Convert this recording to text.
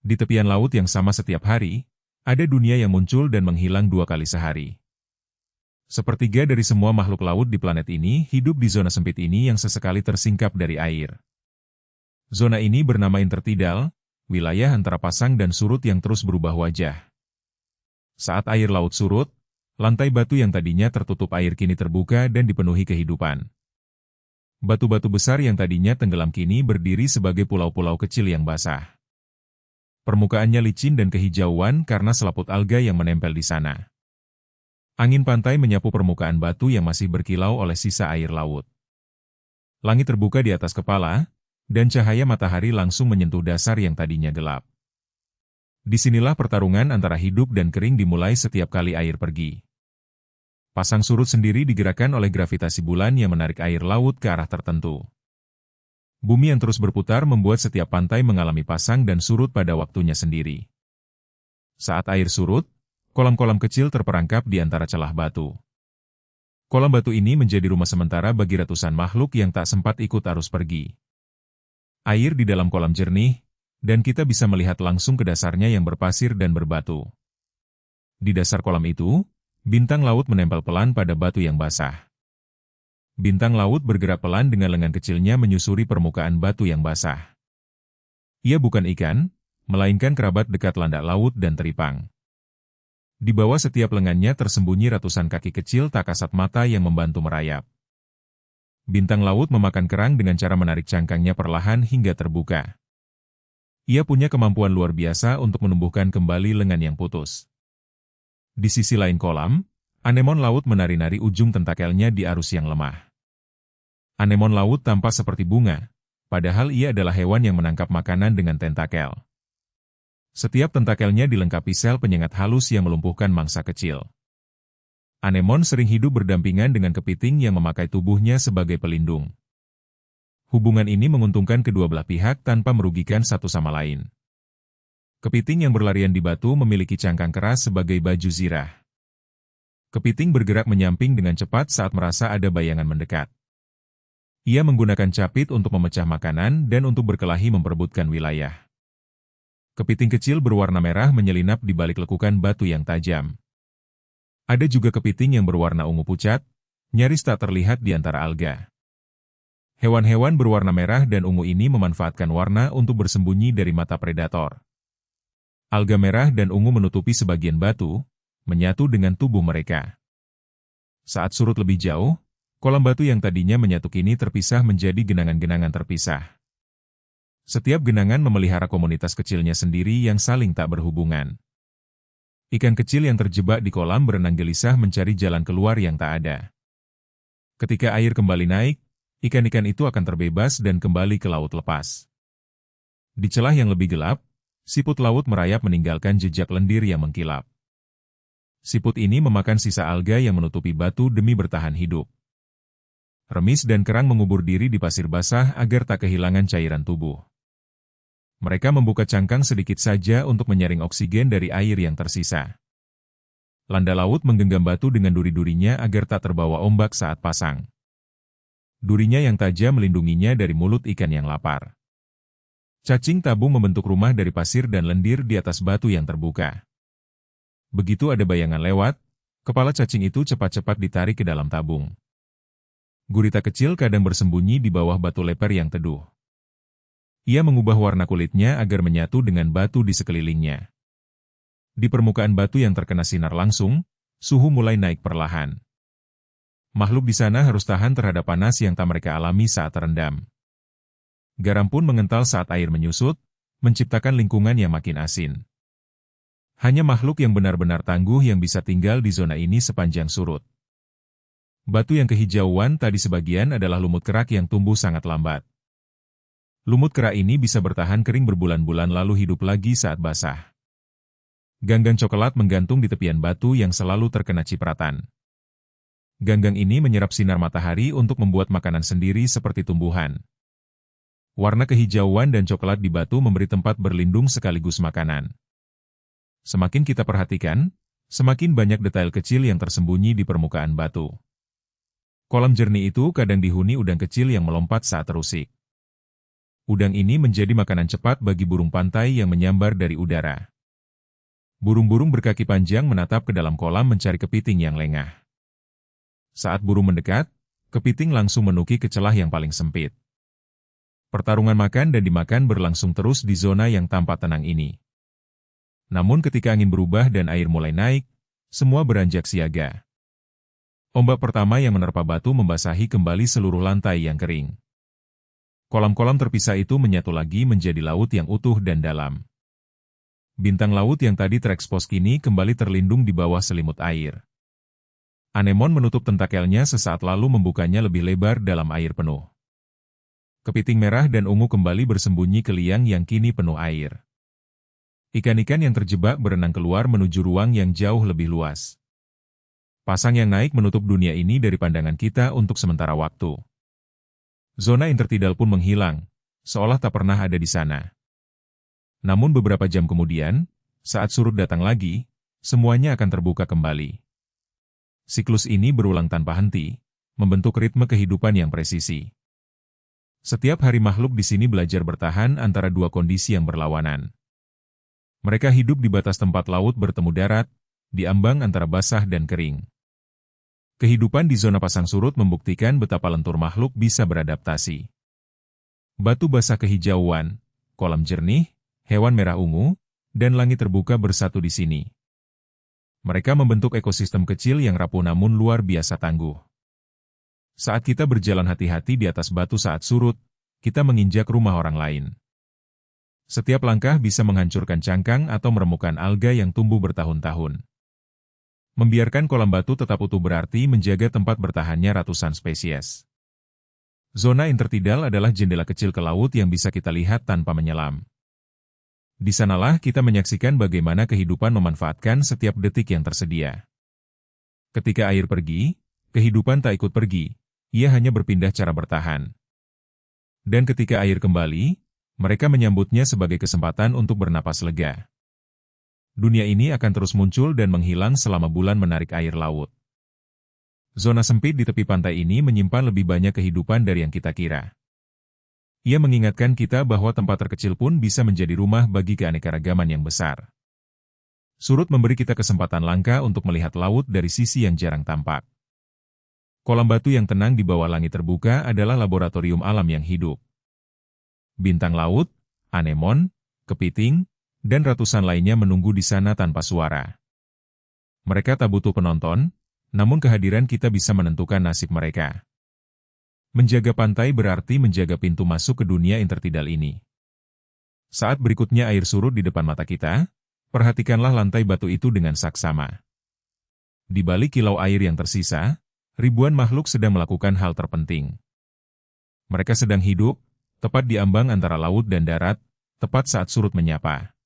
Di tepian laut yang sama setiap hari, ada dunia yang muncul dan menghilang 2 kali sehari. Sepertiga dari semua makhluk laut di planet ini hidup di zona sempit ini yang sesekali tersingkap dari air. Zona ini bernama intertidal, wilayah antara pasang dan surut yang terus berubah wajah. Saat air laut surut, lantai batu yang tadinya tertutup air kini terbuka dan dipenuhi kehidupan. Batu-batu besar yang tadinya tenggelam kini berdiri sebagai pulau-pulau kecil yang basah. Permukaannya licin dan kehijauan karena selaput alga yang menempel di sana. Angin pantai menyapu permukaan batu yang masih berkilau oleh sisa air laut. Langit terbuka di atas kepala, dan cahaya matahari langsung menyentuh dasar yang tadinya gelap. Disinilah pertarungan antara hidup dan kering dimulai setiap kali air pergi. Pasang surut sendiri digerakkan oleh gravitasi bulan yang menarik air laut ke arah tertentu. Bumi yang terus berputar membuat setiap pantai mengalami pasang dan surut pada waktunya sendiri. Saat air surut, kolam-kolam kecil terperangkap di antara celah batu. Kolam batu ini menjadi rumah sementara bagi ratusan makhluk yang tak sempat ikut arus pergi. Air di dalam kolam jernih, dan kita bisa melihat langsung ke dasarnya yang berpasir dan berbatu. Di dasar kolam itu, bintang laut menempel pelan pada batu yang basah. Bintang laut bergerak pelan dengan lengan kecilnya menyusuri permukaan batu yang basah. Ia bukan ikan, melainkan kerabat dekat landak laut dan teripang. Di bawah setiap lengannya tersembunyi ratusan kaki kecil tak kasat mata yang membantu merayap. Bintang laut memakan kerang dengan cara menarik cangkangnya perlahan hingga terbuka. Ia punya kemampuan luar biasa untuk menumbuhkan kembali lengan yang putus. Di sisi lain kolam, anemon laut menari-nari ujung tentakelnya di arus yang lemah. Anemon laut tampak seperti bunga, padahal ia adalah hewan yang menangkap makanan dengan tentakel. Setiap tentakelnya dilengkapi sel penyengat halus yang melumpuhkan mangsa kecil. Anemon sering hidup berdampingan dengan kepiting yang memakai tubuhnya sebagai pelindung. Hubungan ini menguntungkan kedua belah pihak tanpa merugikan satu sama lain. Kepiting yang berlarian di batu memiliki cangkang keras sebagai baju zirah. Kepiting bergerak menyamping dengan cepat saat merasa ada bayangan mendekat. Ia menggunakan capit untuk memecah makanan dan untuk berkelahi memperebutkan wilayah. Kepiting kecil berwarna merah menyelinap di balik lekukan batu yang tajam. Ada juga kepiting yang berwarna ungu pucat, nyaris tak terlihat di antara alga. Hewan-hewan berwarna merah dan ungu ini memanfaatkan warna untuk bersembunyi dari mata predator. Alga merah dan ungu menutupi sebagian batu, menyatu dengan tubuh mereka. Saat surut lebih jauh, kolam batu yang tadinya menyatu kini terpisah menjadi genangan-genangan terpisah. Setiap genangan memelihara komunitas kecilnya sendiri yang saling tak berhubungan. Ikan kecil yang terjebak di kolam berenang gelisah mencari jalan keluar yang tak ada. Ketika air kembali naik, ikan-ikan itu akan terbebas dan kembali ke laut lepas. Di celah yang lebih gelap, siput laut merayap meninggalkan jejak lendir yang mengkilap. Siput ini memakan sisa alga yang menutupi batu demi bertahan hidup. Remis dan kerang mengubur diri di pasir basah agar tak kehilangan cairan tubuh. Mereka membuka cangkang sedikit saja untuk menyaring oksigen dari air yang tersisa. Landa laut menggenggam batu dengan duri-durinya agar tak terbawa ombak saat pasang. Durinya yang tajam melindunginya dari mulut ikan yang lapar. Cacing tabung membentuk rumah dari pasir dan lendir di atas batu yang terbuka. Begitu ada bayangan lewat, kepala cacing itu cepat-cepat ditarik ke dalam tabung. Gurita kecil kadang bersembunyi di bawah batu leper yang teduh. Ia mengubah warna kulitnya agar menyatu dengan batu di sekelilingnya. Di permukaan batu yang terkena sinar langsung, suhu mulai naik perlahan. Makhluk di sana harus tahan terhadap panas yang tak mereka alami saat terendam. Garam pun mengental saat air menyusut, menciptakan lingkungan yang makin asin. Hanya makhluk yang benar-benar tangguh yang bisa tinggal di zona ini sepanjang surut. Batu yang kehijauan tadi sebagian adalah lumut kerak yang tumbuh sangat lambat. Lumut kerak ini bisa bertahan kering berbulan-bulan lalu hidup lagi saat basah. Ganggang coklat menggantung di tepian batu yang selalu terkena cipratan. Ganggang ini menyerap sinar matahari untuk membuat makanan sendiri seperti tumbuhan. Warna kehijauan dan coklat di batu memberi tempat berlindung sekaligus makanan. Semakin kita perhatikan, semakin banyak detail kecil yang tersembunyi di permukaan batu. Kolam jernih itu kadang dihuni udang kecil yang melompat saat terusik. Udang ini menjadi makanan cepat bagi burung pantai yang menyambar dari udara. Burung-burung berkaki panjang menatap ke dalam kolam mencari kepiting yang lengah. Saat burung mendekat, kepiting langsung menuki ke celah yang paling sempit. Pertarungan makan dan dimakan berlangsung terus di zona yang tampak tenang ini. Namun ketika angin berubah dan air mulai naik, semua beranjak siaga. Ombak pertama yang menerpa batu membasahi kembali seluruh lantai yang kering. Kolam-kolam terpisah itu menyatu lagi menjadi laut yang utuh dan dalam. Bintang laut yang tadi terekspos kini kembali terlindung di bawah selimut air. Anemon menutup tentakelnya sesaat lalu membukanya lebih lebar dalam air penuh. Kepiting merah dan ungu kembali bersembunyi ke liang yang kini penuh air. Ikan-ikan yang terjebak berenang keluar menuju ruang yang jauh lebih luas. Pasang yang naik menutup dunia ini dari pandangan kita untuk sementara waktu. Zona intertidal pun menghilang, seolah tak pernah ada di sana. Namun beberapa jam kemudian, saat surut datang lagi, semuanya akan terbuka kembali. Siklus ini berulang tanpa henti, membentuk ritme kehidupan yang presisi. Setiap hari makhluk di sini belajar bertahan antara dua kondisi yang berlawanan. Mereka hidup di batas tempat laut bertemu darat, di ambang antara basah dan kering. Kehidupan di zona pasang surut membuktikan betapa lentur makhluk bisa beradaptasi. Batu basah kehijauan, kolam jernih, hewan merah ungu, dan langit terbuka bersatu di sini. Mereka membentuk ekosistem kecil yang rapuh namun luar biasa tangguh. Saat kita berjalan hati-hati di atas batu saat surut, kita menginjak rumah orang lain. Setiap langkah bisa menghancurkan cangkang atau meremukkan alga yang tumbuh bertahun-tahun. Membiarkan kolam batu tetap utuh berarti menjaga tempat bertahannya ratusan spesies. Zona intertidal adalah jendela kecil ke laut yang bisa kita lihat tanpa menyelam. Di sanalah kita menyaksikan bagaimana kehidupan memanfaatkan setiap detik yang tersedia. Ketika air pergi, kehidupan tak ikut pergi, ia hanya berpindah cara bertahan. Dan ketika air kembali, mereka menyambutnya sebagai kesempatan untuk bernapas lega. Dunia ini akan terus muncul dan menghilang selama bulan menarik air laut. Zona sempit di tepi pantai ini menyimpan lebih banyak kehidupan dari yang kita kira. Ia mengingatkan kita bahwa tempat terkecil pun bisa menjadi rumah bagi keanekaragaman yang besar. Surut memberi kita kesempatan langka untuk melihat laut dari sisi yang jarang tampak. Kolam batu yang tenang di bawah langit terbuka adalah laboratorium alam yang hidup. Bintang laut, anemon, kepiting, dan ratusan lainnya menunggu di sana tanpa suara. Mereka tak butuh penonton, namun kehadiran kita bisa menentukan nasib mereka. Menjaga pantai berarti menjaga pintu masuk ke dunia intertidal ini. Saat berikutnya air surut di depan mata kita, perhatikanlah lantai batu itu dengan saksama. Di balik kilau air yang tersisa, ribuan makhluk sedang melakukan hal terpenting. Mereka sedang hidup, tepat di ambang antara laut dan darat, tepat saat surut menyapa.